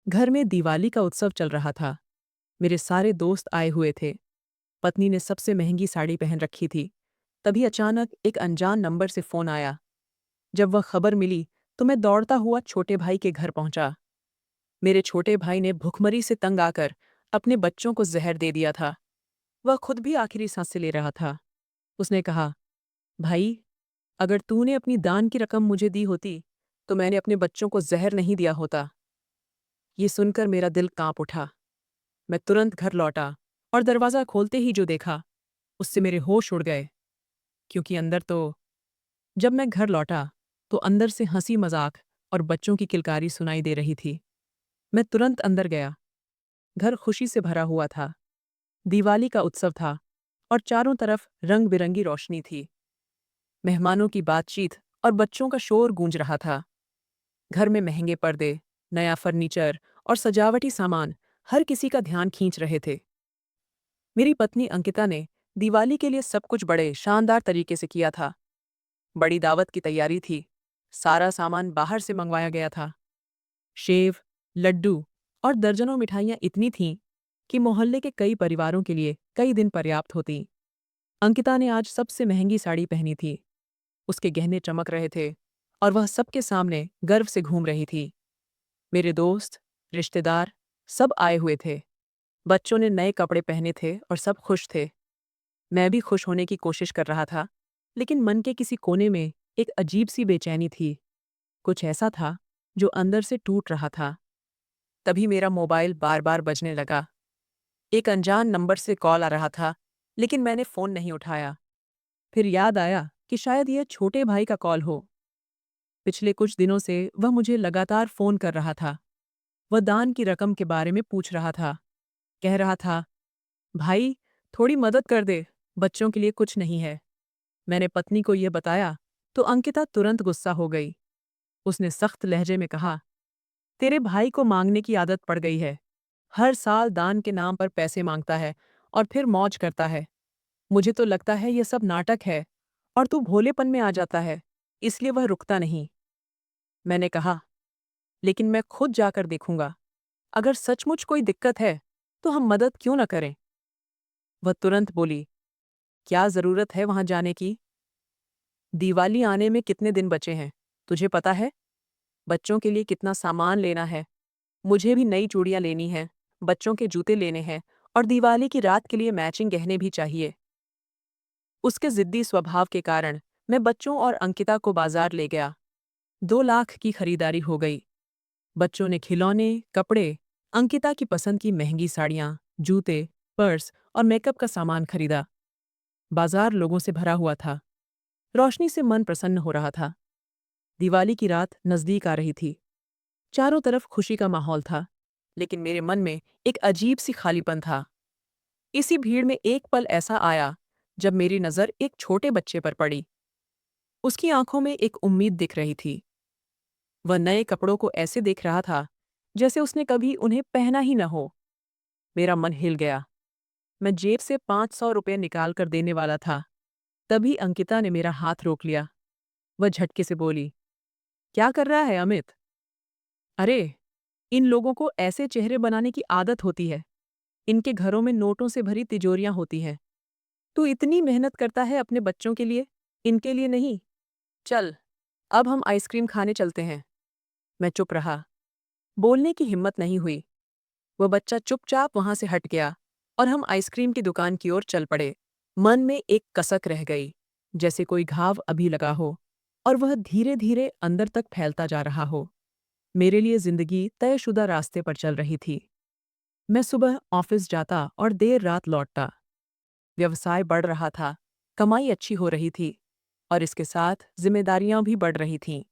घर में दिवाली का उत्सव चल रहा था। मेरे सारे दोस्त आए हुए थे। पत्नी ने सबसे महंगी साड़ी पहन रखी थी। तभी अचानक एक अनजान नंबर से फोन आया। जब वह खबर मिली तो मैं दौड़ता हुआ छोटे भाई के घर पहुंचा। मेरे छोटे भाई ने भुखमरी से तंग आकर अपने बच्चों को जहर दे दिया था। वह खुद भी आखिरी सांसें ले रहा था। उसने कहा, भाई, अगर तूने अपनी दान की रकम मुझे दी होती तो मैंने अपने बच्चों को जहर नहीं दिया होता। ये सुनकर मेरा दिल कांप उठा। मैं तुरंत घर लौटा और दरवाज़ा खोलते ही जो देखा उससे मेरे होश उड़ गए। क्योंकि जब मैं घर लौटा तो अंदर से हंसी मजाक और बच्चों की किलकारी सुनाई दे रही थी। मैं तुरंत अंदर गया। घर खुशी से भरा हुआ था। दिवाली का उत्सव था और चारों तरफ रंग बिरंगी रोशनी थी। मेहमानों की बातचीत और बच्चों का शोर गूंज रहा था। घर में महंगे पर्दे, नया फर्नीचर और सजावटी सामान हर किसी का ध्यान खींच रहे थे। मेरी पत्नी अंकिता ने दिवाली के लिए सब कुछ बड़े शानदार तरीके से किया था। बड़ी दावत की तैयारी थी। सारा सामान बाहर से मंगवाया गया था। सेव, लड्डू और दर्जनों मिठाइयाँ इतनी थीं कि मोहल्ले के कई परिवारों के लिए कई दिन पर्याप्त होती। अंकिता ने आज सबसे महंगी साड़ी पहनी थी। उसके गहने चमक रहे थे और वह सबके सामने गर्व से घूम रही थी। मेरे दोस्त, रिश्तेदार सब आए हुए थे। बच्चों ने नए कपड़े पहने थे और सब खुश थे। मैं भी खुश होने की कोशिश कर रहा था, लेकिन मन के किसी कोने में एक अजीब सी बेचैनी थी। कुछ ऐसा था जो अंदर से टूट रहा था। तभी मेरा मोबाइल बार-बार बजने लगा। एक अनजान नंबर से कॉल आ रहा था, लेकिन मैंने फ़ोन नहीं उठाया। फिर याद आया कि शायद यह छोटे भाई का कॉल हो। पिछले कुछ दिनों से वह मुझे लगातार फ़ोन कर रहा था। वह दान की रकम के बारे में पूछ रहा था। कह रहा था, भाई, थोड़ी मदद कर दे, बच्चों के लिए कुछ नहीं है। मैंने पत्नी को यह बताया तो अंकिता तुरंत गुस्सा हो गई। उसने सख्त लहजे में कहा, तेरे भाई को मांगने की आदत पड़ गई है। हर साल दान के नाम पर पैसे मांगता है और फिर मौज करता है। मुझे तो लगता है यह सब नाटक है और तू भोलेपन में आ जाता है, इसलिए वह रुकता नहीं। मैंने कहा, लेकिन मैं खुद जाकर देखूंगा। अगर सचमुच कोई दिक्कत है तो हम मदद क्यों न करें। वह तुरंत बोली, क्या जरूरत है वहां जाने की? दिवाली आने में कितने दिन बचे हैं, तुझे पता है? बच्चों के लिए कितना सामान लेना है। मुझे भी नई चूड़ियां लेनी हैं, बच्चों के जूते लेने हैं और दिवाली की रात के लिए मैचिंग गहने भी चाहिए। उसके जिद्दी स्वभाव के कारण मैं बच्चों और अंकिता को बाजार ले गया। 2 लाख की खरीदारी हो गई। बच्चों ने खिलौने, कपड़े, अंकिता की पसंद की महंगी साड़ियाँ, जूते, पर्स और मेकअप का सामान खरीदा। बाजार लोगों से भरा हुआ था। रोशनी से मन प्रसन्न हो रहा था। दिवाली की रात नजदीक आ रही थी। चारों तरफ खुशी का माहौल था, लेकिन मेरे मन में एक अजीब सी खालीपन था। इसी भीड़ में एक पल ऐसा आया जब मेरी नज़र एक छोटे बच्चे पर पड़ी। उसकी आंखों में एक उम्मीद दिख रही थी। वह नए कपड़ों को ऐसे देख रहा था जैसे उसने कभी उन्हें पहना ही न हो। मेरा मन हिल गया। मैं जेब से 500 रुपये निकाल कर देने वाला था। तभी अंकिता ने मेरा हाथ रोक लिया। वह झटके से बोली, क्या कर रहा है अमित? अरे, इन लोगों को ऐसे चेहरे बनाने की आदत होती है। इनके घरों में नोटों से भरी तिजोरियां होती हैं। तू इतनी मेहनत करता है अपने बच्चों के लिए, इनके लिए नहीं। चल, अब हम आइसक्रीम खाने चलते हैं। मैं चुप रहा। बोलने की हिम्मत नहीं हुई। वह बच्चा चुपचाप वहां से हट गया और हम आइसक्रीम की दुकान की ओर चल पड़े। मन में एक कसक रह गई, जैसे कोई घाव अभी लगा हो और वह धीरे धीरे अंदर तक फैलता जा रहा हो। मेरे लिए जिंदगी तयशुदा रास्ते पर चल रही थी। मैं सुबह ऑफिस जाता और देर रात लौटता। व्यवसाय बढ़ रहा था, कमाई अच्छी हो रही थी और इसके साथ जिम्मेदारियां भी बढ़ रही थीं।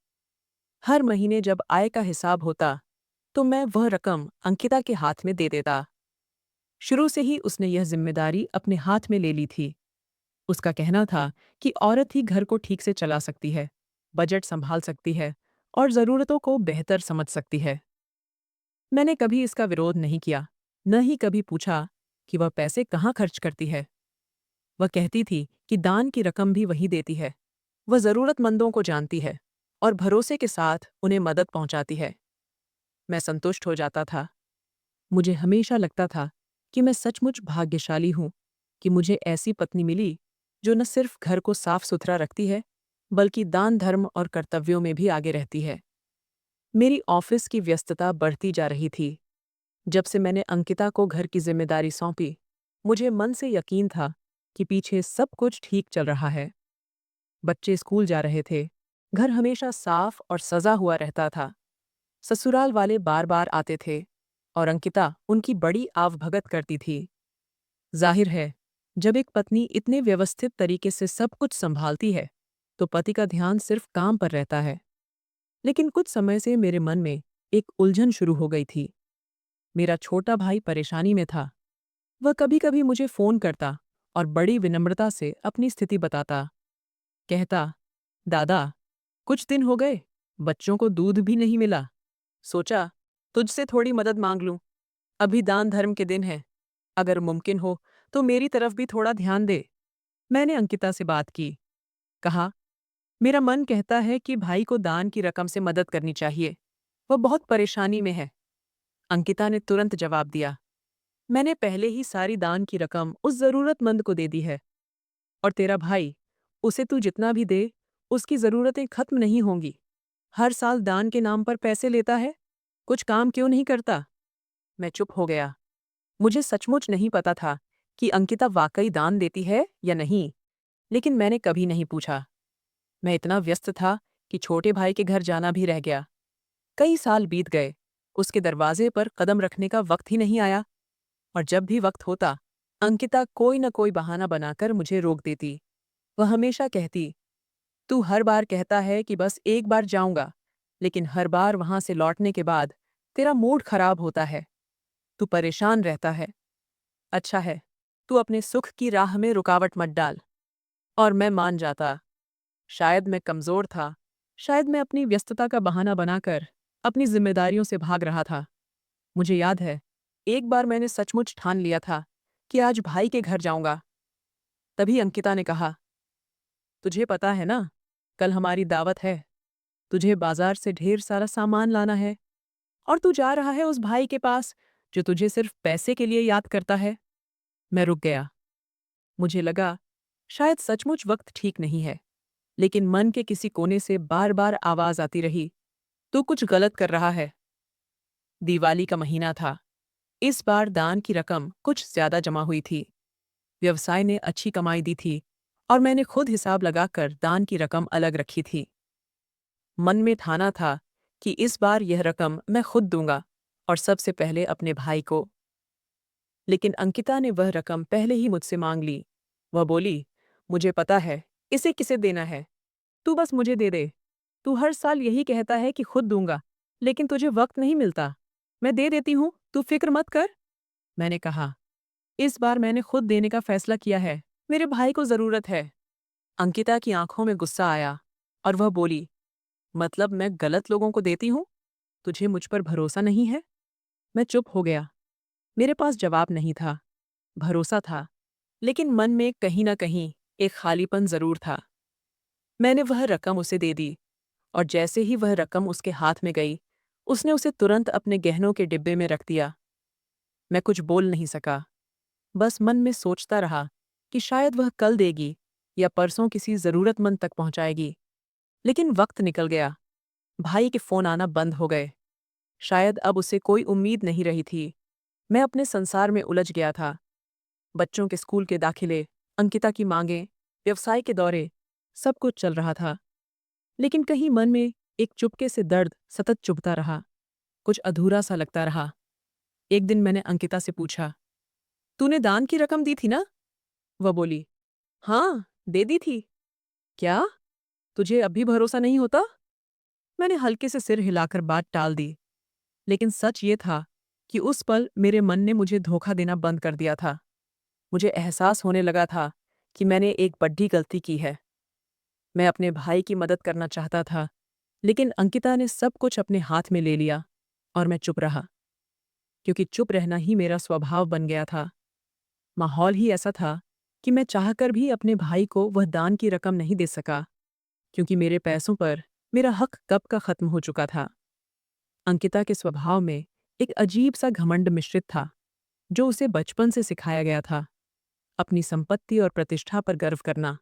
हर महीने जब आय का हिसाब होता तो मैं वह रकम अंकिता के हाथ में दे देता। शुरू से ही उसने यह जिम्मेदारी अपने हाथ में ले ली थी। उसका कहना था कि औरत ही घर को ठीक से चला सकती है, बजट संभाल सकती है और ज़रूरतों को बेहतर समझ सकती है। मैंने कभी इसका विरोध नहीं किया, न ही कभी पूछा कि वह पैसे कहाँ खर्च करती है। वह कहती थी कि दान की रकम भी वही देती है। वह ज़रूरतमंदों को जानती है और भरोसे के साथ उन्हें मदद पहुंचाती है। मैं संतुष्ट हो जाता था। मुझे हमेशा लगता था कि मैं सचमुच भाग्यशाली हूँ कि मुझे ऐसी पत्नी मिली जो न सिर्फ घर को साफ सुथरा रखती है, बल्कि दान धर्म और कर्तव्यों में भी आगे रहती है। मेरी ऑफिस की व्यस्तता बढ़ती जा रही थी। जब से मैंने अंकिता को घर की जिम्मेदारी सौंपी, मुझे मन से यकीन था कि पीछे सब कुछ ठीक चल रहा है। बच्चे स्कूल जा रहे थे, घर हमेशा साफ और सजा हुआ रहता था। ससुराल वाले बार बार आते थे और अंकिता उनकी बड़ी आवभगत करती थी। जाहिर है, जब एक पत्नी इतने व्यवस्थित तरीके से सब कुछ संभालती है, तो पति का ध्यान सिर्फ काम पर रहता है। लेकिन कुछ समय से मेरे मन में एक उलझन शुरू हो गई थी। मेरा छोटा भाई परेशानी में था। वह कभी-कभी मुझे फोन करता और बड़ी विनम्रता से अपनी स्थिति बताता। कहता, दादा, कुछ दिन हो गए, बच्चों को दूध भी नहीं मिला। सोचा, तुझसे थोड़ी मदद मांग लूं। अभी दान धर्म के दिन हैं। अगर मुमकिन हो, तो मेरी तरफ भी थोड़ा ध्यान दे। मैंने अंकिता से बात की। कहा, मेरा मन कहता है कि भाई को दान की रकम से मदद करनी चाहिए। वह बहुत परेशानी में है। अंकिता ने तुरंत जवाब दिया, मैंने पहले ही सारी दान की रकम उस जरूरतमंद को दे दी है। और तेरा भाई, उसे तू जितना भी दे, उसकी जरूरतें खत्म नहीं होंगी। हर साल दान के नाम पर पैसे लेता है, कुछ काम क्यों नहीं करता? मैं चुप हो गया। मुझे सचमुच नहीं पता था कि अंकिता वाकई दान देती है या नहीं, लेकिन मैंने कभी नहीं पूछा। मैं इतना व्यस्त था कि छोटे भाई के घर जाना भी रह गया। कई साल बीत गए, उसके दरवाजे पर कदम रखने का वक्त ही नहीं आया। और जब भी वक्त होता, अंकिता कोई न कोई बहाना बनाकर मुझे रोक देती। वह हमेशा कहती, तू हर बार कहता है कि बस एक बार जाऊंगा, लेकिन हर बार वहां से लौटने के बाद तेरा मूड खराब होता है। तू परेशान रहता है। अच्छा है, तू अपने सुख की राह में रुकावट मत डाल। और मैं मान जाता। शायद मैं कमजोर था, शायद मैं अपनी व्यस्तता का बहाना बनाकर अपनी जिम्मेदारियों से भाग रहा था। मुझे याद है, एक बार मैंने सचमुच ठान लिया था कि आज भाई के घर जाऊंगा। तभी अंकिता ने कहा, तुझे पता है ना, कल हमारी दावत है। तुझे बाजार से ढेर सारा सामान लाना है और तू जा रहा है उस भाई के पास जो तुझे सिर्फ पैसे के लिए याद करता है। मैं रुक गया। मुझे लगा, शायद सचमुच वक्त ठीक नहीं है, लेकिन मन के किसी कोने से बार बार आवाज आती रही, तू कुछ गलत कर रहा है। दिवाली का महीना था। इस बार दान की रकम कुछ ज्यादा जमा हुई थी। व्यवसाय ने अच्छी कमाई दी थी और मैंने खुद हिसाब लगाकर दान की रकम अलग रखी थी। मन में ठाना था कि इस बार यह रकम मैं खुद दूंगा और सबसे पहले अपने भाई को। लेकिन अंकिता ने वह रकम पहले ही मुझसे मांग ली। वह बोली, मुझे पता है, इसे किसे देना है। तू बस मुझे दे दे। तू हर साल यही कहता है कि खुद दूंगा, लेकिन तुझे वक्त नहीं मिलता। मैं दे देती हूँ, तू फिक्र मत कर। मैंने कहा, इस बार मैंने खुद देने का फैसला किया है। मेरे भाई को जरूरत है। अंकिता की आंखों में गुस्सा आया और वह बोली, मतलब मैं गलत लोगों को देती हूँ? तुझे मुझ पर भरोसा नहीं है? मैं चुप हो गया। मेरे पास जवाब नहीं था। भरोसा था, लेकिन मन में कहीं न कहीं एक खालीपन जरूर था। मैंने वह रकम उसे दे दी और जैसे ही वह रकम उसके हाथ में गई, उसने उसे तुरंत अपने गहनों के डिब्बे में रख दिया। मैं कुछ बोल नहीं सका, बस मन में सोचता रहा कि शायद वह कल देगी या परसों किसी जरूरतमंद तक पहुंचाएगी। लेकिन वक्त निकल गया। भाई के फोन आना बंद हो गए। शायद अब उसे कोई उम्मीद नहीं रही थी। मैं अपने संसार में उलझ गया था। बच्चों के स्कूल के दाखिले, अंकिता की मांगें, व्यवसाय के दौरे, सब कुछ चल रहा था। लेकिन कहीं मन में एक चुपके से दर्द सतत चुभता रहा। कुछ अधूरा सा लगता रहा। एक दिन मैंने अंकिता से पूछा, तूने दान की रकम दी थी ना? वह बोली, हाँ, दे दी थी। क्या? तुझे अब भी भरोसा नहीं होता? मैंने हल्के से सिर हिलाकर बात टाल दी। लेकिन सच ये था कि उस पल मेरे मन ने मुझे धोखा देना बंद कर दिया था। मुझे एहसास होने लगा था कि मैंने एक बड़ी गलती की है। मैं अपने भाई की मदद करना चाहता था, लेकिन अंकिता ने सब कुछ अपने हाथ में ले लिया और मैं चुप रहा, क्योंकि चुप रहना ही मेरा स्वभाव बन गया था। माहौल ही ऐसा था कि मैं चाहकर भी अपने भाई को वह दान की रकम नहीं दे सका, क्योंकि मेरे पैसों पर मेरा हक कब का खत्म हो चुका था। अंकिता के स्वभाव में एक अजीब सा घमंड मिश्रित था, जो उसे बचपन से सिखाया गया था, अपनी संपत्ति और प्रतिष्ठा पर गर्व करना।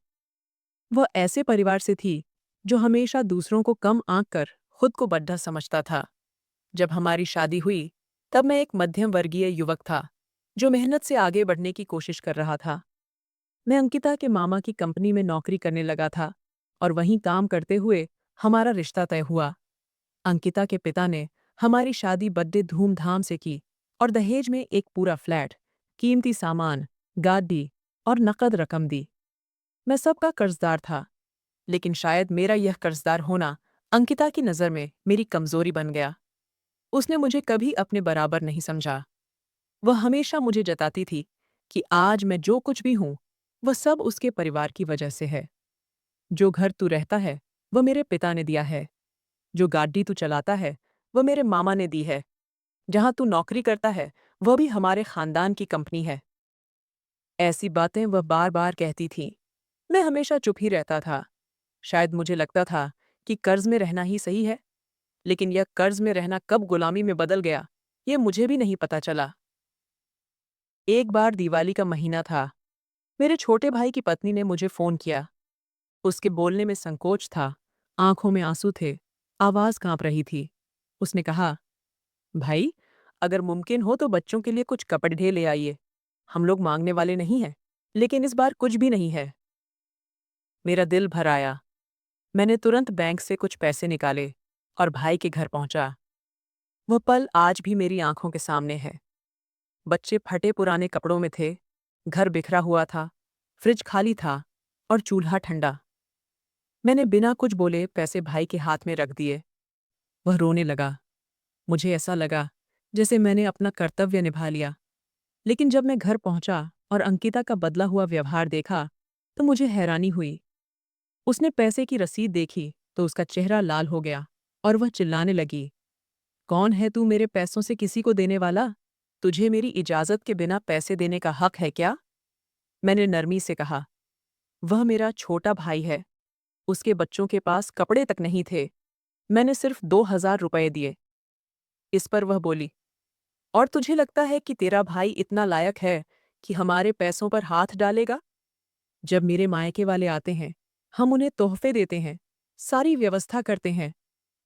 वह ऐसे परिवार से थी जो हमेशा दूसरों को कम आंक कर खुद को बड़ा समझता था। जब हमारी शादी हुई, तब मैं एक मध्यम वर्गीय युवक था, जो मेहनत से आगे बढ़ने की कोशिश कर रहा था। मैं अंकिता के मामा की कंपनी में नौकरी करने लगा था और वहीं काम करते हुए हमारा रिश्ता तय हुआ। अंकिता के पिता ने हमारी शादी बड़े धूमधाम से की और दहेज में एक पूरा फ्लैट, कीमती सामान, गाड़ी और नकद रकम दी। मैं सबका कर्जदार था, लेकिन शायद मेरा यह कर्जदार होना अंकिता की नज़र में मेरी कमजोरी बन गया। उसने मुझे कभी अपने बराबर नहीं समझा। वह हमेशा मुझे जताती थी कि आज मैं जो कुछ भी हूं, वह सब उसके परिवार की वजह से है। जो घर तू रहता है, वह मेरे पिता ने दिया है। जो गाड़ी तू चलाता है, वह मेरे मामा ने दी है। जहां तू नौकरी करता है, वह भी हमारे खानदान की कंपनी है। ऐसी बातें वह बार बार कहती थी। मैं हमेशा चुप ही रहता था। शायद मुझे लगता था कि कर्ज में रहना ही सही है, लेकिन यह कर्ज में रहना कब गुलामी में बदल गया, ये मुझे भी नहीं पता चला। एक बार दिवाली का महीना था। मेरे छोटे भाई की पत्नी ने मुझे फोन किया। उसके बोलने में संकोच था, आंखों में आंसू थे, आवाज कांप रही थी। उसने कहा, भाई, अगर मुमकिन हो तो बच्चों के लिए कुछ कपड़े ले आइए। हम लोग मांगने वाले नहीं हैं, लेकिन इस बार कुछ भी नहीं है। मेरा दिल भर आया। मैंने तुरंत बैंक से कुछ पैसे निकाले और भाई के घर पहुंचा। वह पल आज भी मेरी आंखों के सामने है। बच्चे फटे पुराने कपड़ों में थे, घर बिखरा हुआ था, फ्रिज खाली था और चूल्हा ठंडा। मैंने बिना कुछ बोले पैसे भाई के हाथ में रख दिए। वह रोने लगा। मुझे ऐसा लगा जैसे मैंने अपना कर्तव्य निभा लिया। लेकिन जब मैं घर पहुंचा और अंकिता का बदला हुआ व्यवहार देखा, तो मुझे हैरानी हुई। उसने पैसे की रसीद देखी तो उसका चेहरा लाल हो गया और वह चिल्लाने लगी, कौन है तू मेरे पैसों से किसी को देने वाला? तुझे मेरी इजाजत के बिना पैसे देने का हक है क्या? मैंने नरमी से कहा, वह मेरा छोटा भाई है। उसके बच्चों के पास कपड़े तक नहीं थे। मैंने सिर्फ 2,000 रुपए दिए। इस पर वह बोली, और तुझे लगता है कि तेरा भाई इतना लायक है कि हमारे पैसों पर हाथ डालेगा? जब मेरे मायके वाले आते हैं, हम उन्हें तोहफे देते हैं, सारी व्यवस्था करते हैं,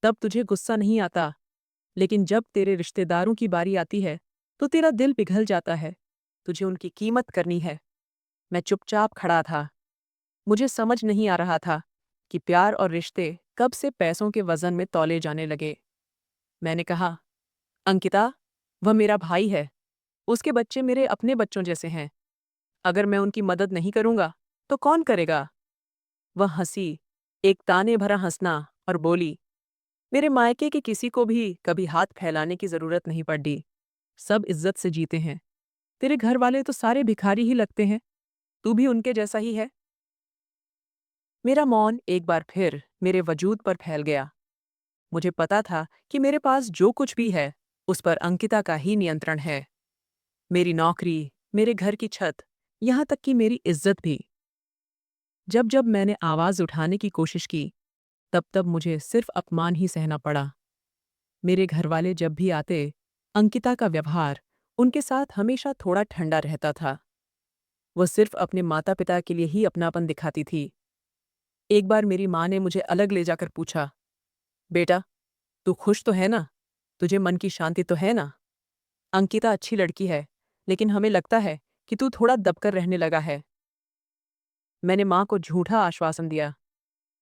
तब तुझे गुस्सा नहीं आता। लेकिन जब तेरे रिश्तेदारों की बारी आती है, तो तेरा दिल पिघल जाता है। तुझे उनकी कीमत करनी है। मैं चुपचाप खड़ा था। मुझे समझ नहीं आ रहा था कि प्यार और रिश्ते कब से पैसों के वजन में तौले जाने लगे। मैंने कहा, अंकिता, वह मेरा भाई है। उसके बच्चे मेरे अपने बच्चों जैसे हैं। अगर मैं उनकी मदद नहीं करूंगा, तो कौन करेगा? वह हंसी, एक ताने भरा हंसना, और बोली, मेरे मायके के किसी को भी कभी हाथ फैलाने की जरूरत नहीं पड़ी। सब इज्जत से जीते हैं। तेरे घर वाले तो सारे भिखारी ही लगते हैं। तू भी उनके जैसा ही है। मेरा मौन एक बार फिर मेरे वजूद पर फैल गया। मुझे पता था कि मेरे पास जो कुछ भी है, उस पर अंकिता का ही नियंत्रण है। मेरी नौकरी, मेरे घर की छत, यहाँ तक कि मेरी इज्जत भी। जब जब मैंने आवाज उठाने की कोशिश की, तब तब मुझे सिर्फ अपमान ही सहना पड़ा। मेरे घरवाले जब भी आते, अंकिता का व्यवहार उनके साथ हमेशा थोड़ा ठंडा रहता था। वह सिर्फ अपने माता पिता के लिए ही अपनापन दिखाती थी। एक बार मेरी माँ ने मुझे अलग ले जाकर पूछा, बेटा, तू खुश तो है ना? तुझे मन की शांति तो है ना? अंकिता अच्छी लड़की है, लेकिन हमें लगता है कि तू थोड़ा दबकर रहने लगा है। मैंने माँ को झूठा आश्वासन दिया,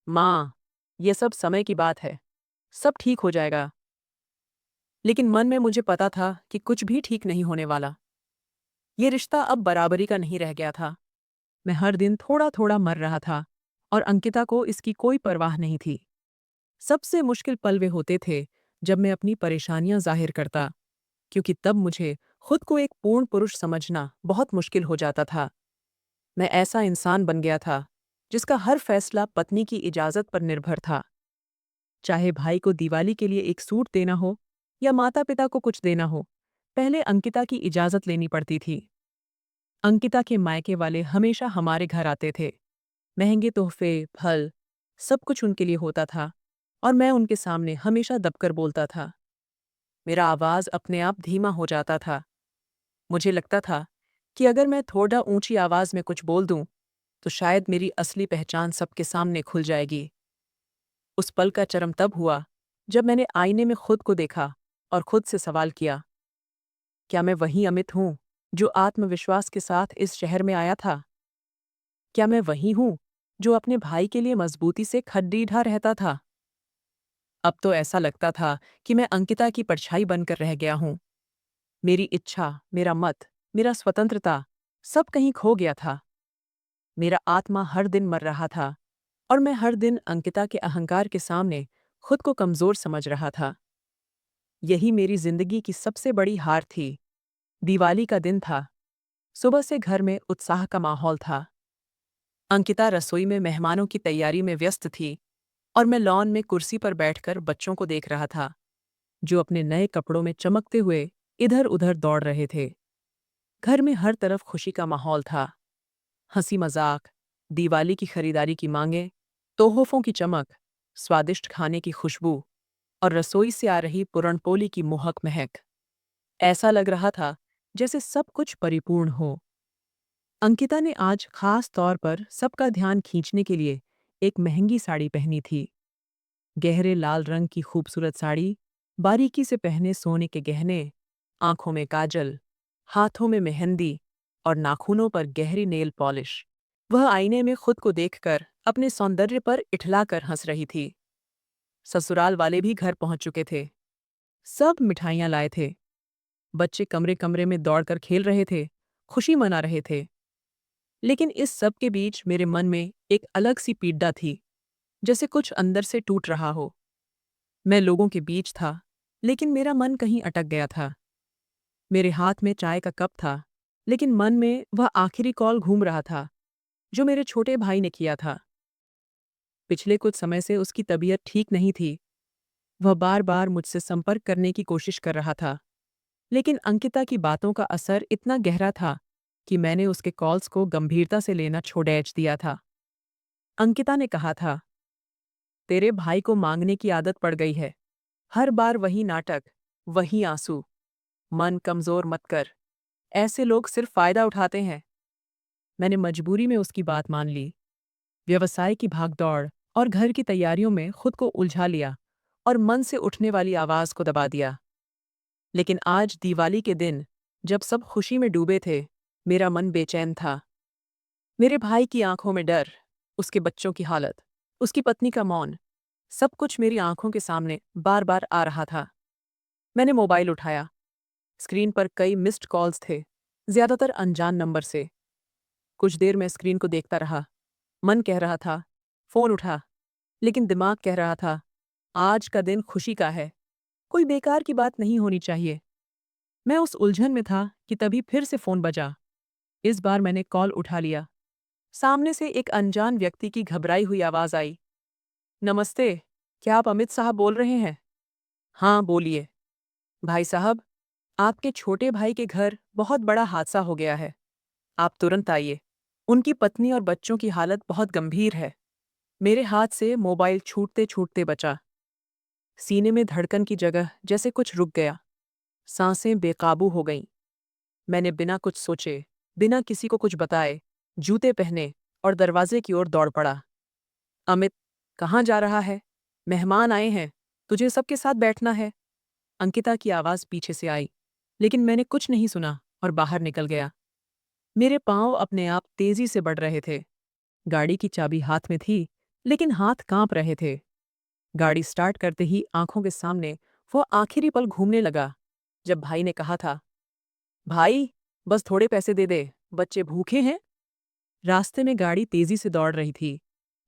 माँ, ये सब समय की बात है, सब ठीक हो जाएगा। लेकिन मन में मुझे पता था कि कुछ भी ठीक नहीं होने वाला। ये रिश्ता अब बराबरी का नहीं रह गया था। मैं हर दिन थोड़ा थोड़ा मर रहा था और अंकिता को इसकी कोई परवाह नहीं थी। सबसे मुश्किल पल वे होते थे जब मैं अपनी परेशानियां जाहिर करता, क्योंकि तब मुझे खुद को एक पूर्ण पुरुष समझना बहुत मुश्किल हो जाता था। मैं ऐसा इंसान बन गया था जिसका हर फैसला पत्नी की इजाजत पर निर्भर था। चाहे भाई को दिवाली के लिए एक सूट देना हो या माता पिता को कुछ देना हो, पहले अंकिता की इजाजत लेनी पड़ती थी। अंकिता के मायके वाले हमेशा हमारे घर आते थे। महंगे तोहफे, फल, सब कुछ उनके लिए होता था और मैं उनके सामने हमेशा दबकर बोलता था। मेरा आवाज़ अपने आप धीमा हो जाता था। मुझे लगता था कि अगर मैं थोड़ा ऊंची आवाज़ में कुछ बोल दूं, तो शायद मेरी असली पहचान सबके सामने खुल जाएगी। उस पल का चरम तब हुआ, जब मैंने आईने में खुद को देखा और खुद से सवाल किया, क्या मैं वही अमित हूँ, जो आत्मविश्वास के साथ इस शहर में आया था? क्या मैं वही हूँ, जो अपने भाई के लिए मजबूती से खड्डी ढा रहता था? अब तो ऐसा लगता था कि मैं अंकिता की परछाई बनकर रह गया हूँ। मेरी इच्छा, मेरा मत, मेरा स्वतंत्रता, सब कहीं खो गया था। मेरा आत्मा हर दिन मर रहा था और मैं हर दिन अंकिता के अहंकार के सामने खुद को कमजोर समझ रहा था। यही मेरी जिंदगी की सबसे बड़ी हार थी। दिवाली का दिन था। सुबह से घर में उत्साह का माहौल था। अंकिता रसोई में मेहमानों की तैयारी में व्यस्त थी और मैं लॉन में कुर्सी पर बैठकर बच्चों को देख रहा था, जो अपने नए कपड़ों में चमकते हुए इधर उधर दौड़ रहे थे। घर में हर तरफ खुशी का माहौल था। हंसी मजाक, दिवाली की खरीदारी की मांगें, तोहफों की चमक, स्वादिष्ट खाने की खुशबू और रसोई से आ रही पुरणपोली की मोहक महक। ऐसा लग रहा था जैसे सब कुछ परिपूर्ण हो। अंकिता ने आज खास तौर पर सबका ध्यान खींचने के लिए एक महंगी साड़ी पहनी थी। गहरे लाल रंग की खूबसूरत साड़ी, बारीकी से पहने सोने के गहने, आंखों में काजल, हाथों में मेहंदी और नाखूनों पर गहरी नेल पॉलिश। वह आईने में खुद को देखकर अपने सौंदर्य पर इठलाकर हंस रही थी। ससुराल वाले भी घर पहुंच चुके थे। सब मिठाइयां लाए थे। बच्चे कमरे कमरे में दौड़कर खेल रहे थे, खुशी मना रहे थे। लेकिन इस सब के बीच मेरे मन में एक अलग सी पीड़ा थी, जैसे कुछ अंदर से टूट रहा हो। मैं लोगों के बीच था, लेकिन मेरा मन कहीं अटक गया था। मेरे हाथ में चाय का कप था, लेकिन मन में वह आखिरी कॉल घूम रहा था, जो मेरे छोटे भाई ने किया था। पिछले कुछ समय से उसकी तबीयत ठीक नहीं थी। वह बार बार मुझसे संपर्क करने की कोशिश कर रहा था, लेकिन अंकिता की बातों का असर इतना गहरा था कि मैंने उसके कॉल्स को गंभीरता से लेना छोड़ दिया था। अंकिता ने कहा था, तेरे भाई को मांगने की आदत पड़ गई है। हर बार वही नाटक, वही आंसू। मन कमजोर मत कर। ऐसे लोग सिर्फ फायदा उठाते हैं। मैंने मजबूरी में उसकी बात मान ली। व्यवसाय की भागदौड़ और घर की तैयारियों में खुद को उलझा लिया और मन से उठने वाली आवाज को दबा दिया। लेकिन आज दिवाली के दिन, जब सब खुशी में डूबे थे, मेरा मन बेचैन था। मेरे भाई की आंखों में डर, उसके बच्चों की हालत, उसकी पत्नी का मौन, सब कुछ मेरी आंखों के सामने बार बार आ रहा था। मैंने मोबाइल उठाया। स्क्रीन पर कई मिस्ड कॉल्स थे, ज्यादातर अनजान नंबर से। कुछ देर मैं स्क्रीन को देखता रहा। मन कह रहा था, फोन उठा, लेकिन दिमाग कह रहा था, आज का दिन खुशी का है, कोई बेकार की बात नहीं होनी चाहिए। मैं उस उलझन में था कि तभी फिर से फोन बजा। इस बार मैंने कॉल उठा लिया। सामने से एक अनजान व्यक्ति की घबराई हुई आवाज आई। नमस्ते, क्या आप अमित साहब बोल रहे हैं? हाँ, बोलिए। भाई साहब, आपके छोटे भाई के घर बहुत बड़ा हादसा हो गया है। आप तुरंत आइए। उनकी पत्नी और बच्चों की हालत बहुत गंभीर है। मेरे हाथ से मोबाइल छूटते छूटते बचा। सीने में धड़कन की जगह जैसे कुछ रुक गया। सांसें बेकाबू हो गईं। मैंने बिना कुछ सोचे, बिना किसी को कुछ बताए, जूते पहने और दरवाजे की ओर दौड़ पड़ा। अमित, कहाँ जा रहा है? मेहमान आए हैं, तुझे सबके साथ बैठना है। अंकिता की आवाज़ पीछे से आई, लेकिन मैंने कुछ नहीं सुना और बाहर निकल गया। मेरे पाँव अपने आप तेजी से बढ़ रहे थे। गाड़ी की चाबी हाथ में थी, लेकिन हाथ कांप रहे थे। गाड़ी स्टार्ट करते ही आंखों के सामने वो आखिरी पल घूमने लगा, जब भाई ने कहा था, भाई, बस थोड़े पैसे दे दे, बच्चे भूखे हैं। रास्ते में गाड़ी तेजी से दौड़ रही थी,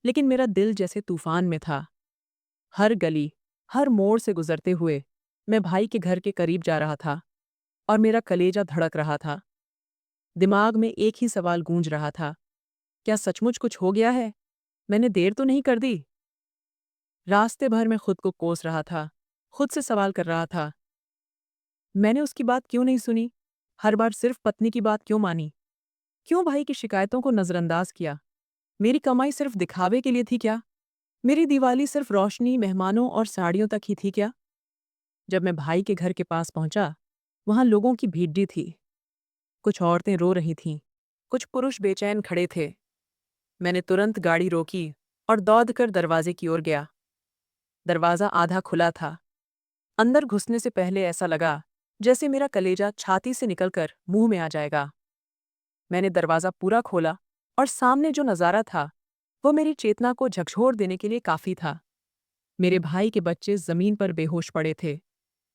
लेकिन मेरा दिल जैसे तूफान में था। हर गली, हर मोड़ से गुजरते हुए मैं भाई के घर के करीब जा रहा था और मेरा कलेजा धड़क रहा था। दिमाग में एक ही सवाल गूंज रहा था, क्या सचमुच कुछ हो गया है? मैंने देर तो नहीं कर दी? रास्ते भर मैं खुद को कोस रहा था, खुद से सवाल कर रहा था, मैंने उसकी बात क्यों नहीं सुनी? हर बार सिर्फ पत्नी की बात क्यों मानी? क्यों भाई की शिकायतों को नजरअंदाज किया? मेरी कमाई सिर्फ दिखावे के लिए थी क्या? मेरी दिवाली सिर्फ रोशनी, मेहमानों और साड़ियों तक ही थी क्या? जब मैं भाई के घर के पास पहुंचा, वहां लोगों की भीड़ थी। कुछ औरतें रो रही थीं, कुछ पुरुष बेचैन खड़े थे। मैंने तुरंत गाड़ी रोकी और दौड़कर दरवाजे की ओर गया। दरवाज़ा आधा खुला था। अंदर घुसने से पहले ऐसा लगा जैसे मेरा कलेजा छाती से निकलकर मुंह में आ जाएगा। मैंने दरवाज़ा पूरा खोला और सामने जो नज़ारा था वो मेरी चेतना को झकझोर देने के लिए काफ़ी था। मेरे भाई के बच्चे ज़मीन पर बेहोश पड़े थे।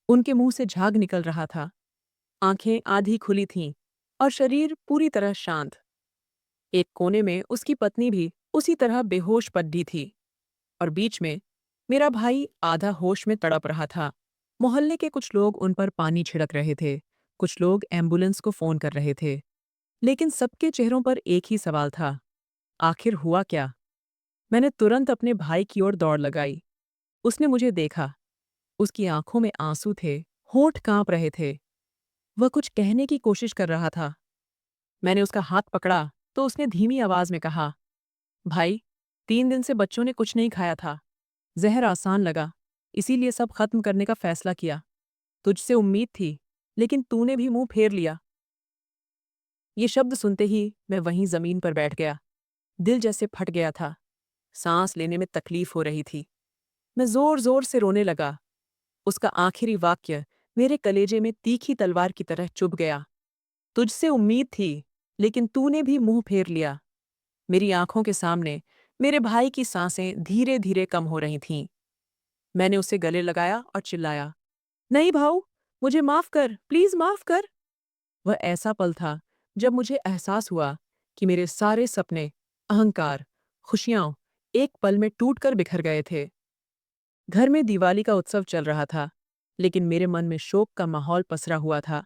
उनके मुंह से झाग निकल रहा था। आंखें आधी खुली थीं और शरीर पूरी तरह शांत। एक कोने में उसकी पत्नी भी उसी तरह बेहोश पड़ी थी और बीच में मेरा भाई आधा होश में तड़प रहा था। मोहल्ले के कुछ लोग उन पर पानी छिड़क रहे थे, कुछ लोग एम्बुलेंस को फोन कर रहे थे, लेकिन सबके चेहरों पर एक ही सवाल था, आखिर हुआ क्या? मैंने तुरंत अपने भाई की ओर दौड़ लगाई। उसने मुझे देखा। उसकी आंखों में आंसू थे, होंठ कांप रहे थे। वह कुछ कहने की कोशिश कर रहा था। मैंने उसका हाथ पकड़ा तो उसने धीमी आवाज में कहा, भाई, 3 दिन से बच्चों ने कुछ नहीं खाया था। जहर आसान लगा, इसीलिए सब खत्म करने का फैसला किया। तुझसे उम्मीद थी, लेकिन तूने भी मुंह फेर लिया। ये शब्द सुनते ही मैं वहीं जमीन पर बैठ गया। दिल जैसे फट गया था। सांस लेने में तकलीफ हो रही थी। मैं जोर जोर से रोने लगा। उसका आखिरी वाक्य मेरे कलेजे में तीखी तलवार की तरह चुभ गया। तुझसे उम्मीद थी, लेकिन तूने भी मुंह फेर लिया। मेरी आंखों के सामने मेरे भाई की सांसें धीरे धीरे कम हो रही थीं। मैंने उसे गले लगाया और चिल्लाया, नहीं भाऊ, मुझे माफ कर, प्लीज माफ कर। वह ऐसा पल था जब मुझे एहसास हुआ कि मेरे सारे सपने, अहंकार, खुशियां एक पल में टूटकर बिखर गए थे। घर में दिवाली का उत्सव चल रहा था, लेकिन मेरे मन में शोक का माहौल पसरा हुआ था।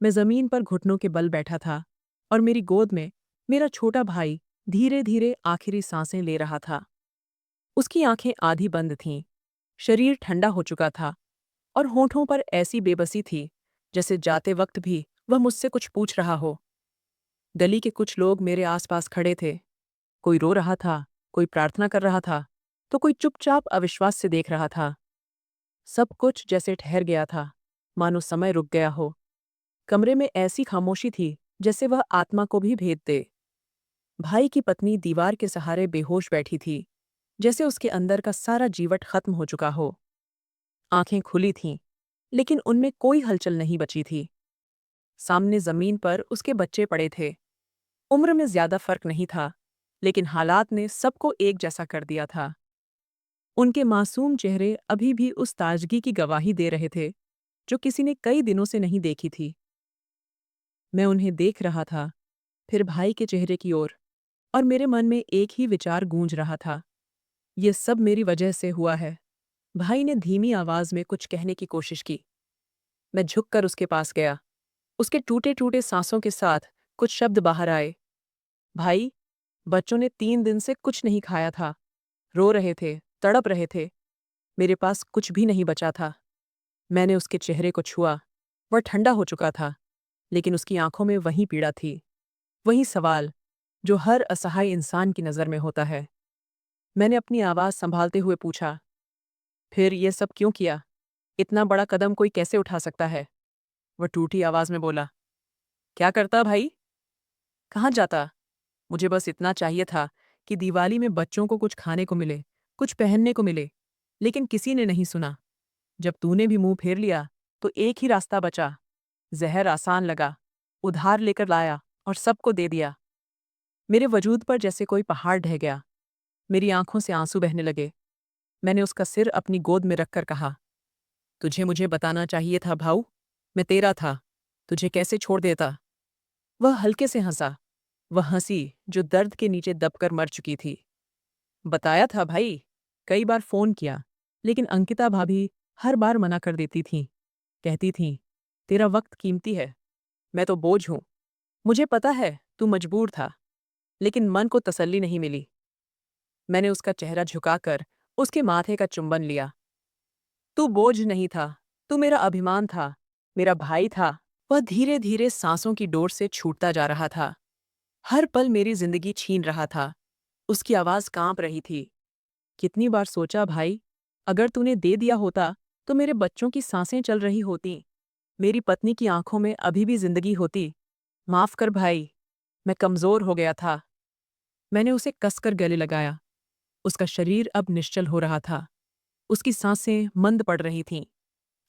मैं जमीन पर घुटनों के बल बैठा था और मेरी गोद में मेरा छोटा भाई धीरे धीरे आखिरी सांसें ले रहा था। उसकी आंखें आधी बंद थीं, शरीर ठंडा हो चुका था और होठों पर ऐसी बेबसी थी जैसे जाते वक्त भी वह मुझसे कुछ पूछ रहा हो। गली के कुछ लोग मेरे आसपास खड़े थे। कोई रो रहा था, कोई प्रार्थना कर रहा था, तो कोई चुपचाप अविश्वास से देख रहा था। सब कुछ जैसे ठहर गया था, मानो समय रुक गया हो। कमरे में ऐसी खामोशी थी जैसे वह आत्मा को भी भेद दे। भाई की पत्नी दीवार के सहारे बेहोश बैठी थी, जैसे उसके अंदर का सारा जीवट खत्म हो चुका हो। आंखें खुली थीं, लेकिन उनमें कोई हलचल नहीं बची थी। सामने जमीन पर उसके बच्चे पड़े थे। उम्र में ज्यादा फर्क नहीं था, लेकिन हालात ने सबको एक जैसा कर दिया था। उनके मासूम चेहरे अभी भी उस ताजगी की गवाही दे रहे थे जो किसी ने कई दिनों से नहीं देखी थी। मैं उन्हें देख रहा था, फिर भाई के चेहरे की ओर, और मेरे मन में एक ही विचार गूंज रहा था, ये सब मेरी वजह से हुआ है। भाई ने धीमी आवाज में कुछ कहने की कोशिश की। मैं झुककर उसके पास गया। उसके टूटे टूटे सांसों के साथ कुछ शब्द बाहर आए। भाई, बच्चों ने 3 दिन से कुछ नहीं खाया था। रो रहे थे, तड़प रहे थे। मेरे पास कुछ भी नहीं बचा था। मैंने उसके चेहरे को छुआ। वह ठंडा हो चुका था, लेकिन उसकी आंखों में वही पीड़ा थी, वही सवाल जो हर असहाय इंसान की नज़र में होता है। मैंने अपनी आवाज़ संभालते हुए पूछा, फिर ये सब क्यों किया? इतना बड़ा कदम कोई कैसे उठा सकता है? वह टूटी आवाज़ में बोला, क्या करता भाई? कहाँ जाता? मुझे बस इतना चाहिए था कि दिवाली में बच्चों को कुछ खाने को मिले, कुछ पहनने को मिले, लेकिन किसी ने नहीं सुना। जब तूने भी मुंह फेर लिया, तो एक ही रास्ता बचा। जहर आसान लगा, उधार लेकर लाया और सबको दे दिया। मेरे वजूद पर जैसे कोई पहाड़ ढह गया। मेरी आंखों से आंसू बहने लगे। मैंने उसका सिर अपनी गोद में रखकर कहा, तुझे मुझे बताना चाहिए था भाऊ, मैं तेरा था, तुझे कैसे छोड़ देता? वह हल्के से हंसा, वह हंसी जो दर्द के नीचे दबकर मर चुकी थी। बताया था भाई, कई बार फोन किया, लेकिन अंकिता भाभी हर बार मना कर देती थीं। कहती थीं, तेरा वक्त कीमती है, मैं तो बोझ हूं। मुझे पता है तू मजबूर था, लेकिन मन को तसल्ली नहीं मिली। मैंने उसका चेहरा झुकाकर उसके माथे का चुंबन लिया। तू बोझ नहीं था, तू मेरा अभिमान था, मेरा भाई था। वह धीरे धीरे सांसों की डोर से छूटता जा रहा था। हर पल मेरी जिंदगी छीन रहा था। उसकी आवाज कांप रही थी। कितनी बार सोचा भाई, अगर तूने दे दिया होता तो मेरे बच्चों की सांसें चल रही होती, मेरी पत्नी की आंखों में अभी भी जिंदगी होती। माफ कर भाई, मैं कमजोर हो गया था। मैंने उसे कसकर गले लगाया। उसका शरीर अब निश्चल हो रहा था। उसकी सांसें मंद पड़ रही थीं,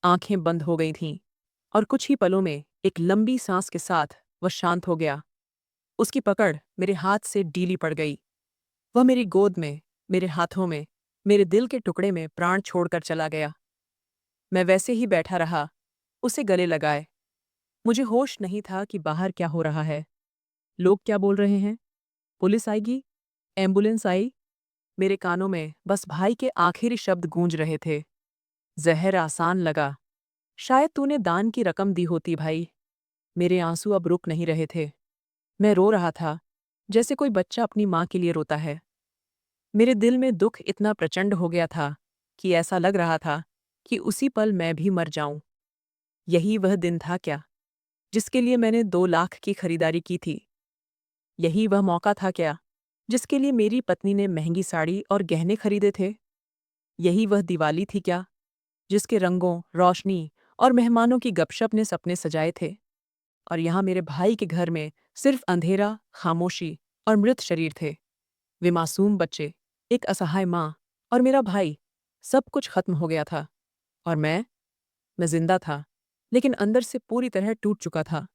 आंखें बंद हो गई थीं, और कुछ ही पलों में एक लंबी सांस के साथ वह शांत हो गया। उसकी पकड़ मेरे हाथ से ढीली पड़ गई। वह मेरी गोद में, मेरे हाथों में, मेरे दिल के टुकड़े में प्राण छोड़कर चला गया। मैं वैसे ही बैठा रहा, उसे गले लगाए। मुझे होश नहीं था कि बाहर क्या हो रहा है। लोग क्या बोल रहे हैं? पुलिस आएगी? एम्बुलेंस आई? मेरे कानों में बस भाई के आखिरी शब्द गूंज रहे थे। जहर आसान लगा। शायद तूने दान की रकम दी होती भाई। मेरे आंसू अब रुक नहीं रहे थे। मैं रो रहा था, जैसे कोई बच्चा अपनी माँ के लिए रोता है। मेरे दिल में दुख इतना प्रचंड हो गया था कि ऐसा लग रहा था कि उसी पल मैं भी मर जाऊं। यही वह दिन था क्या, जिसके लिए मैंने 2 लाख की खरीदारी की थी? यही वह मौका था क्या, जिसके लिए मेरी पत्नी ने महंगी साड़ी और गहने खरीदे थे? यही वह दिवाली थी क्या, जिसके रंगों, रोशनी और मेहमानों की गपशप ने सपने सजाए थे? और यहाँ मेरे भाई के घर में सिर्फ अंधेरा, खामोशी और मृत शरीर थे। वे मासूम बच्चे, एक असहाय माँ और मेरा भाई। सब कुछ खत्म हो गया था। और मैं जिंदा था, लेकिन अंदर से पूरी तरह टूट चुका था।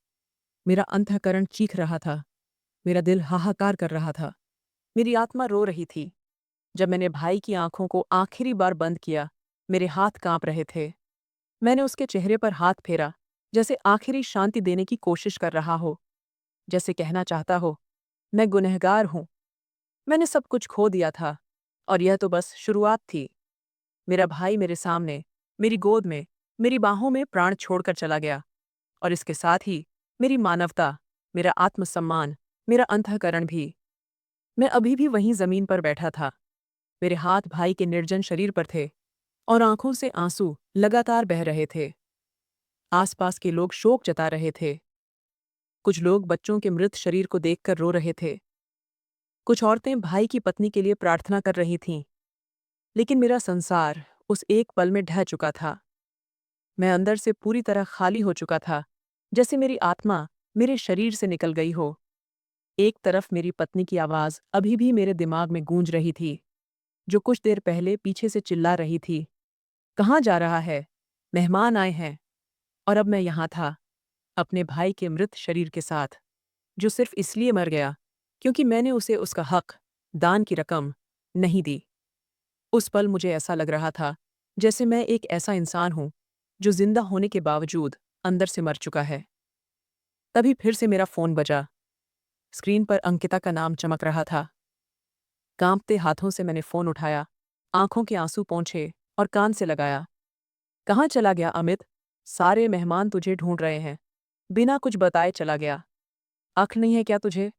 मेरा अंतःकरण चीख रहा था, मेरा दिल हाहाकार कर रहा था, मेरी आत्मा रो रही थी। जब मैंने भाई की आंखों को आखिरी बार बंद किया, मेरे हाथ कांप रहे थे। मैंने उसके चेहरे पर हाथ फेरा, जैसे आखिरी शांति देने की कोशिश कर रहा हो, जैसे कहना चाहता हो, मैं गुनहगार हूं, मैंने सब कुछ खो दिया था, और यह तो बस शुरुआत थी। मेरा भाई मेरे सामने, मेरी गोद में, मेरी बाहों में प्राण छोड़कर चला गया, और इसके साथ ही मेरी मानवता, मेरा आत्मसम्मान, मेरा अंतःकरण भी। मैं अभी भी वहीं जमीन पर बैठा था। मेरे हाथ भाई के निर्जन शरीर पर थे, और आंखों से आंसू लगातार बह रहे थे। आसपास के लोग शोक जता रहे थे। कुछ लोग बच्चों के मृत शरीर को देखकर रो रहे थे। कुछ औरतें भाई की पत्नी के लिए प्रार्थना कर रही थीं। लेकिन मेरा संसार उस एक पल में ढह चुका था। मैं अंदर से पूरी तरह खाली हो चुका था, जैसे मेरी आत्मा मेरे शरीर से निकल गई हो। एक तरफ मेरी पत्नी की आवाज़ अभी भी मेरे दिमाग में गूंज रही थी, जो कुछ देर पहले पीछे से चिल्ला रही थी, कहाँ जा रहा है? मेहमान आए हैं। और अब मैं यहाँ था, अपने भाई के मृत शरीर के साथ, जो सिर्फ इसलिए मर गया क्योंकि मैंने उसे उसका हक, दान की रकम, नहीं दी। उस पल मुझे ऐसा लग रहा था जैसे मैं एक ऐसा इंसान हूं जो जिंदा होने के बावजूद अंदर से मर चुका है। तभी फिर से मेरा फोन बजा। स्क्रीन पर अंकिता का नाम चमक रहा था। कांपते हाथों से मैंने फोन उठाया, आंखों के आंसू पोंछे और कान से लगाया। कहाँ चला गया अमित? सारे मेहमान तुझे ढूंढ रहे हैं। बिना कुछ बताए चला गया। अक्ल नहीं है क्या तुझे?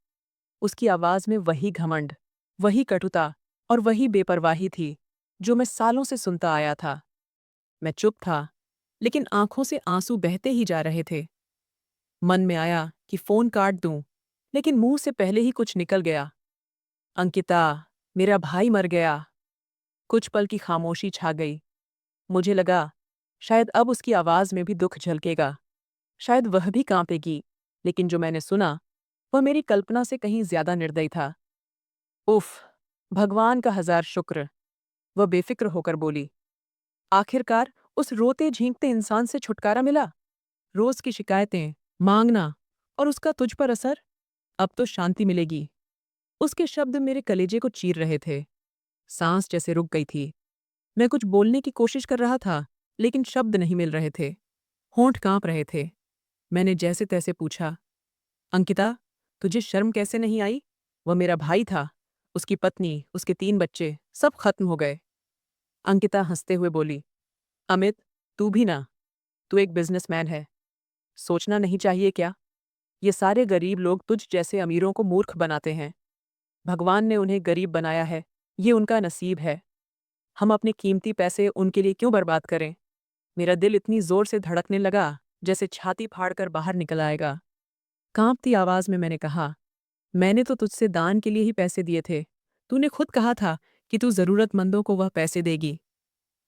उसकी आवाज में वही घमंड, वही कटुता और वही बेपरवाही थी जो मैं सालों से सुनता आया था। मैं चुप था, लेकिन आंखों से आंसू बहते ही जा रहे थे। मन में आया कि फोन काट दूं, लेकिन मुंह से पहले ही कुछ निकल गया। अंकिता, मेरा भाई मर गया। कुछ पल की खामोशी छा गई। मुझे लगा शायद अब उसकी आवाज में भी दुख झलकेगा, शायद वह भी कांपेगी। लेकिन जो मैंने सुना वह मेरी कल्पना से कहीं ज्यादा निर्दयी था। उफ, भगवान का हजार शुक्र, वह बेफिक्र होकर बोली। आखिरकार उस रोते झींकते इंसान से छुटकारा मिला। रोज की शिकायतें, मांगना और उसका तुझ पर असर। अब तो शांति मिलेगी। उसके शब्द मेरे कलेजे को चीर रहे थे। सांस जैसे रुक गई थी। मैं कुछ बोलने की कोशिश कर रहा था, लेकिन शब्द नहीं मिल रहे थे। होंठ कांप रहे थे। मैंने जैसे तैसे पूछा, अंकिता, तुझे शर्म कैसे नहीं आई? वह मेरा भाई था, उसकी पत्नी, उसके 3 बच्चे, सब खत्म हो गए। अंकिता हंसते हुए बोली, अमित, तू भी ना, तू एक बिजनेसमैन है। सोचना नहीं चाहिए क्या? ये सारे गरीब लोग तुझ जैसे अमीरों को मूर्ख बनाते हैं। भगवान ने उन्हें गरीब बनाया है, ये उनका नसीब है। हम अपने कीमती पैसे उनके लिए क्यों बर्बाद करें? मेरा दिल इतनी जोर से धड़कने लगा जैसे छाती फाड़कर बाहर निकल आएगा। कांपती आवाज में मैंने कहा, मैंने तो तुझसे दान के लिए ही पैसे दिए थे। तूने खुद कहा था कि तू जरूरतमंदों को वह पैसे देगी।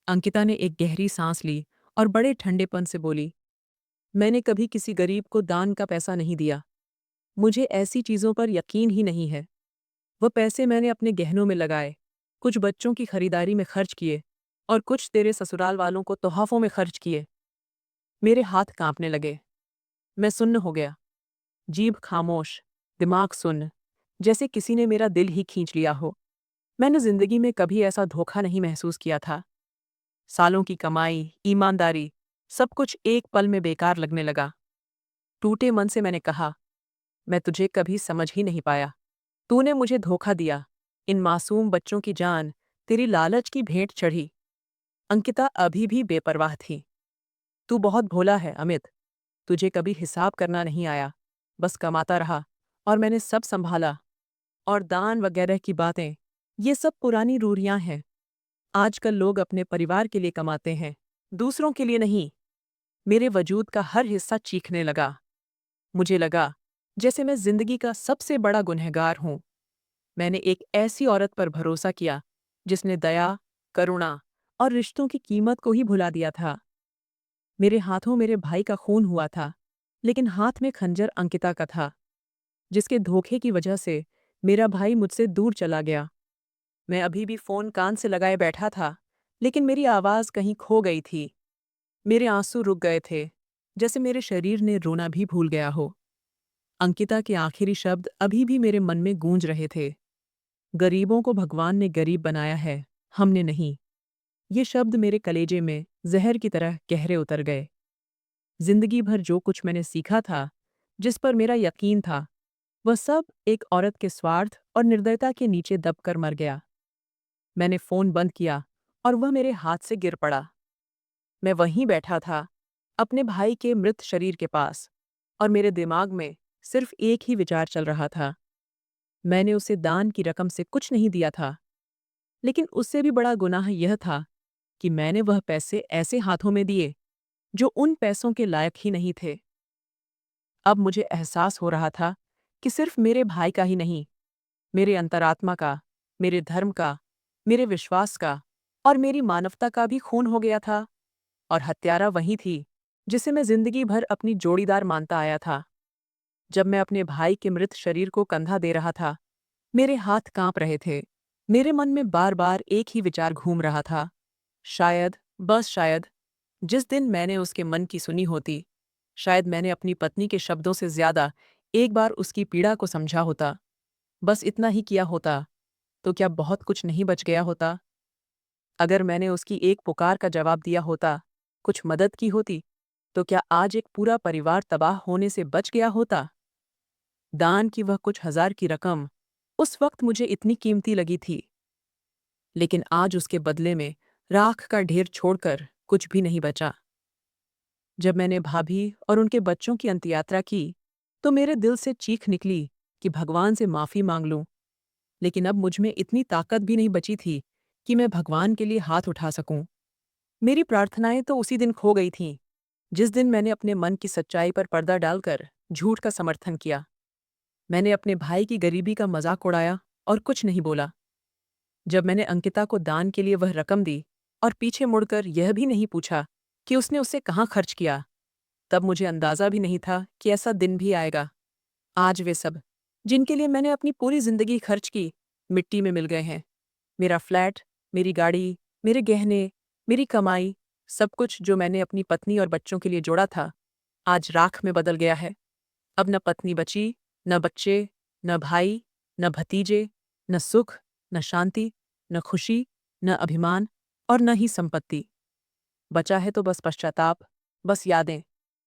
अंकिता ने एक गहरी सांस ली और बड़े ठंडेपन से बोली, मैंने कभी किसी गरीब को दान का पैसा नहीं दिया। मुझे ऐसी चीज़ों पर यकीन ही नहीं है। वह पैसे मैंने अपने गहनों में लगाए, कुछ बच्चों की खरीदारी में खर्च किए और कुछ तेरे ससुराल वालों को तोहफ़ों में खर्च किए। मेरे हाथ कांपने लगे। मैं सुन्न हो गया, जीभ खामोश, दिमाग सुन्न, जैसे किसी ने मेरा दिल ही खींच लिया हो। मैंने जिंदगी में कभी ऐसा धोखा नहीं महसूस किया था। सालों की कमाई, ईमानदारी, सब कुछ एक पल में बेकार लगने लगा। टूटे मन से मैंने कहा, मैं तुझे कभी समझ ही नहीं पाया। तूने मुझे धोखा दिया। इन मासूम बच्चों की जान तेरी लालच की भेंट चढ़ी। अंकिता अभी भी बेपरवाह थी। तू बहुत भोला है अमित। तुझे कभी हिसाब करना नहीं आया, बस कमाता रहा और मैंने सब संभाला। और दान वगैरह की बातें, ये सब पुरानी रूरियां हैं। आजकल लोग अपने परिवार के लिए कमाते हैं, दूसरों के लिए नहीं। मेरे वजूद का हर हिस्सा चीखने लगा। मुझे लगा जैसे मैं जिंदगी का सबसे बड़ा गुनहगार हूं। मैंने एक ऐसी औरत पर भरोसा किया जिसने दया, करुणा और रिश्तों की कीमत को ही भुला दिया था। मेरे हाथों मेरे भाई का खून हुआ था, लेकिन हाथ में खंजर अंकिता का था, जिसके धोखे की वजह से मेरा भाई मुझसे दूर चला गया। मैं अभी भी फोन कान से लगाए बैठा था, लेकिन मेरी आवाज कहीं खो गई थी। मेरे आंसू रुक गए थे, जैसे मेरे शरीर ने रोना भी भूल गया हो। अंकिता के आखिरी शब्द अभी भी मेरे मन में गूंज रहे थे। गरीबों को भगवान ने गरीब बनाया है, हमने नहीं। ये शब्द मेरे कलेजे में जहर की तरह गहरे उतर गए। जिंदगी भर जो कुछ मैंने सीखा था, जिस पर मेरा यकीन था, वह सब एक औरत के स्वार्थ और निर्दयता के नीचे दबकर मर गया। मैंने फोन बंद किया और वह मेरे हाथ से गिर पड़ा। मैं वहीं बैठा था, अपने भाई के मृत शरीर के पास, और मेरे दिमाग में सिर्फ एक ही विचार चल रहा था। मैंने उसे दान की रकम से कुछ नहीं दिया था, लेकिन उससे भी बड़ा गुनाह यह था कि मैंने वह पैसे ऐसे हाथों में दिए जो उन पैसों के लायक ही नहीं थे। अब मुझे एहसास हो रहा था कि सिर्फ मेरे भाई का ही नहीं, मेरे अंतरात्मा का, मेरे धर्म का, मेरे विश्वास का और मेरी मानवता का भी खून हो गया था। और हत्यारा वही थी जिसे मैं जिंदगी भर अपनी जोड़ीदार मानता आया था। जब मैं अपने भाई के मृत शरीर को कंधा दे रहा था, मेरे हाथ कांप रहे थे। मेरे मन में बार बार एक ही विचार घूम रहा था, शायद, बस शायद, जिस दिन मैंने उसके मन की सुनी होती, शायद मैंने अपनी पत्नी के शब्दों से ज्यादा एक बार उसकी पीड़ा को समझा होता। बस इतना ही किया होता, तो क्या बहुत कुछ नहीं बच गया होता? अगर मैंने उसकी एक पुकार का जवाब दिया होता, कुछ मदद की होती, तो क्या आज एक पूरा परिवार तबाह होने से बच गया होता? दान की वह कुछ हजार की रकम उस वक्त मुझे इतनी कीमती लगी थी, लेकिन आज उसके बदले में राख का ढेर छोड़कर कुछ भी नहीं बचा। जब मैंने भाभी और उनके बच्चों की अंत्ययात्रा की, तो मेरे दिल से चीख निकली कि भगवान से माफी मांग लूं, लेकिन अब मुझ में इतनी ताकत भी नहीं बची थी कि मैं भगवान के लिए हाथ उठा सकूं। मेरी प्रार्थनाएं तो उसी दिन खो गई थीं, जिस दिन मैंने अपने मन की सच्चाई पर पर्दा डालकर झूठ का समर्थन किया। मैंने अपने भाई की गरीबी का मजाक उड़ाया और कुछ नहीं बोला। जब मैंने अंकिता को दान के लिए वह रकम दी और पीछे मुड़कर यह भी नहीं पूछा कि उसने उसे कहाँ खर्च किया, तब मुझे अंदाजा भी नहीं था कि ऐसा दिन भी आएगा। आज वे सब, जिनके लिए मैंने अपनी पूरी जिंदगी खर्च की, मिट्टी में मिल गए हैं। मेरा फ्लैट, मेरी गाड़ी, मेरे गहने, मेरी कमाई, सब कुछ जो मैंने अपनी पत्नी और बच्चों के लिए जोड़ा था, आज राख में बदल गया है। अब न पत्नी बची, न बच्चे, न भाई, न भतीजे, न सुख, न शांति, न खुशी, न अभिमान और न ही संपत्ति। बचा है तो बस पश्चाताप, बस यादें,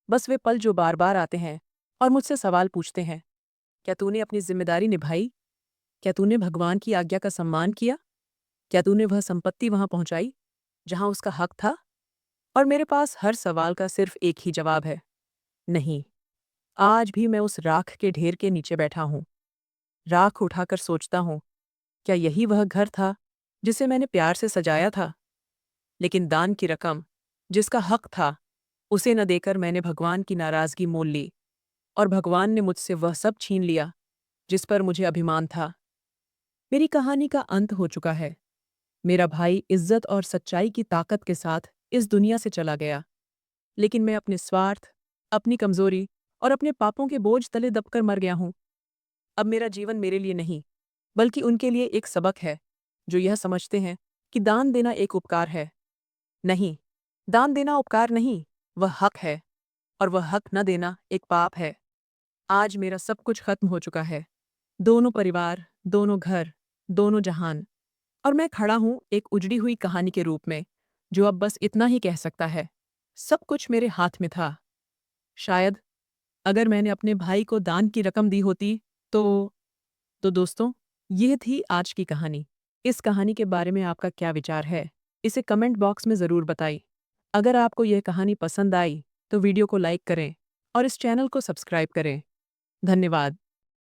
बस वे पल जो बार बार आते हैं और मुझसे सवाल पूछते हैं, क्या तूने अपनी जिम्मेदारी निभाई? क्या तूने भगवान की आज्ञा का सम्मान किया? क्या तूने वह संपत्ति वहां पहुंचाई जहां उसका हक था? और मेरे पास हर सवाल का सिर्फ एक ही जवाब है, नहीं। आज भी मैं उस राख के ढेर के नीचे बैठा हूं, राख उठाकर सोचता हूं, क्या यही वह घर था जिसे मैंने प्यार से सजाया था? लेकिन दान की रकम, जिसका हक था, उसे न देकर मैंने भगवान की नाराजगी मोल ली, और भगवान ने मुझसे वह सब छीन लिया जिस पर मुझे अभिमान था। मेरी कहानी का अंत हो चुका है। मेरा भाई इज्जत और सच्चाई की ताकत के साथ इस दुनिया से चला गया, लेकिन मैं अपने स्वार्थ, अपनी कमजोरी और अपने पापों के बोझ तले दबकर मर गया हूं। अब मेरा जीवन मेरे लिए नहीं, बल्कि उनके लिए एक सबक है, जो यह समझते हैं कि दान देना एक उपकार है। नहीं, दान देना उपकार नहीं, वह हक है, और वह हक न देना एक पाप है। आज मेरा सब कुछ खत्म हो चुका है, दोनों परिवार, दोनों घर, दोनों जहान, और मैं खड़ा हूं एक उजड़ी हुई कहानी के रूप में, जो अब बस इतना ही कह सकता है, सब कुछ मेरे हाथ में था। शायद अगर मैंने अपने भाई को दान की रकम दी होती, तो दोस्तों, यह थी आज की कहानी। इस कहानी के बारे में आपका क्या विचार है? इसे कमेंट बॉक्स में ज़रूर बताइए। अगर आपको यह कहानी पसंद आई, तो वीडियो को लाइक करें और इस चैनल को सब्सक्राइब करें। धन्यवाद।